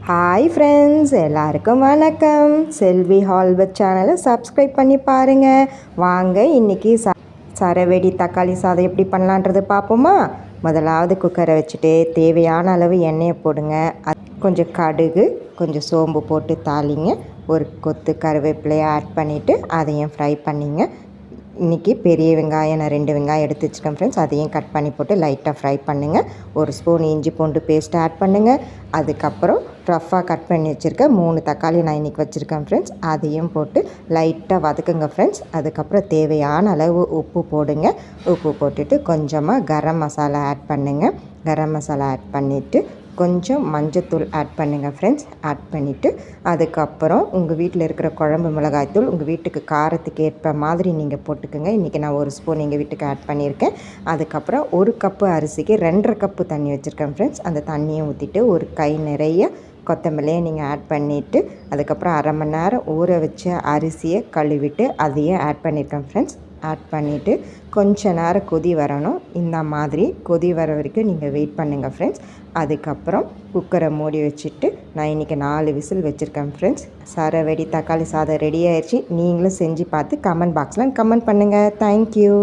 Hi friends, எல்லாருக்கும் வணக்கம். செல்வி ஹால்வெட் சேனலை சப்ஸ்கிரைப் பண்ணி பாருங்கள். வாங்க இன்றைக்கி சரவெடி தக்காளி சாதம் எப்படி பண்ணலான்றது பார்ப்போமா. முதலாவது குக்கரை வச்சுட்டு தேவையான அளவு எண்ணெயை போடுங்க. கொஞ்சம் கடுகு, கொஞ்சம் சோம்பு போட்டு தாளிங்க. ஒரு கொத்து கருவேப்பிலையை ஆட் பண்ணிவிட்டு அதையும் ஃப்ரை பண்ணிங்க. இன்றைக்கி பெரிய வெங்காயம் நான் 2 வெங்காயம் எடுத்து வச்சுருக்கேன் ஃப்ரெண்ட்ஸ். அதையும் கட் பண்ணி போட்டு லைட்டாக ஃப்ரை பண்ணுங்கள். ஒரு ஸ்பூன் இஞ்சி பூண்டு பேஸ்ட் ஆட் பண்ணுங்கள். அதுக்கப்புறம் ரஃப்பாக கட் பண்ணி வச்சுருக்கேன் 3 தக்காளி நான் இன்றைக்கி வச்சுருக்கேன் ஃப்ரெண்ட்ஸ். அதையும் போட்டு லைட்டாக வதக்குங்க ஃப்ரெண்ட்ஸ். அதுக்கப்புறம் தேவையான அளவு உப்பு போடுங்க. உப்பு போட்டுட்டு கொஞ்சமாக கரம் மசாலா ஆட் பண்ணுங்கள். கரம் மசாலா ஆட் பண்ணிவிட்டு கொஞ்சம் மஞ்சத்தூள் ஆட் பண்ணுங்கள் ஃப்ரெண்ட்ஸ். ஆட் பண்ணிவிட்டு அதுக்கப்புறம் உங்கள் வீட்டில் இருக்கிற குழம்பு மிளகாய்த்தூள் உங்கள் வீட்டுக்கு காரத்துக்கு ஏற்ப மாதிரி நீங்கள் போட்டுக்கோங்க. இன்றைக்கி நான் 1 ஸ்பூன் எங்கள் வீட்டுக்கு ஆட் பண்ணியிருக்கேன். அதுக்கப்புறம் 1 கப்பு அரிசிக்கு 2.5 கப்பு தண்ணி வச்சுருக்கேன் ஃப்ரெண்ட்ஸ். அந்த தண்ணியை ஊற்றிட்டு ஒரு கை நிறைய கொத்தமல்லியை நீங்கள் ஆட் பண்ணிவிட்டு அதுக்கப்புறம் 1/2 மணி நேரம் ஊற வச்ச அரிசியை கழுவிட்டு அதையும் ஆட் பண்ணியிருக்கேன் ஃப்ரெண்ட்ஸ். ஆட் பண்ணிவிட்டு கொஞ்ச நேரம் கொதி வரணும். இந்த மாதிரி கொதி வர வரைக்கும் நீங்கள் வெயிட் பண்ணுங்கள் ஃப்ரெண்ட்ஸ். அதுக்கப்புறம் குக்கரை மூடி வச்சுட்டு நான் இன்றைக்கி 4 விசில் வச்சுருக்கேன் ஃப்ரெண்ட்ஸ். சரவெடி தக்காளி சாதம் ரெடி ஆயிடுச்சு. நீங்களும் செஞ்சு பார்த்து கமெண்ட் பாக்ஸில் கமெண்ட் பண்ணுங்கள். தேங்க்யூ.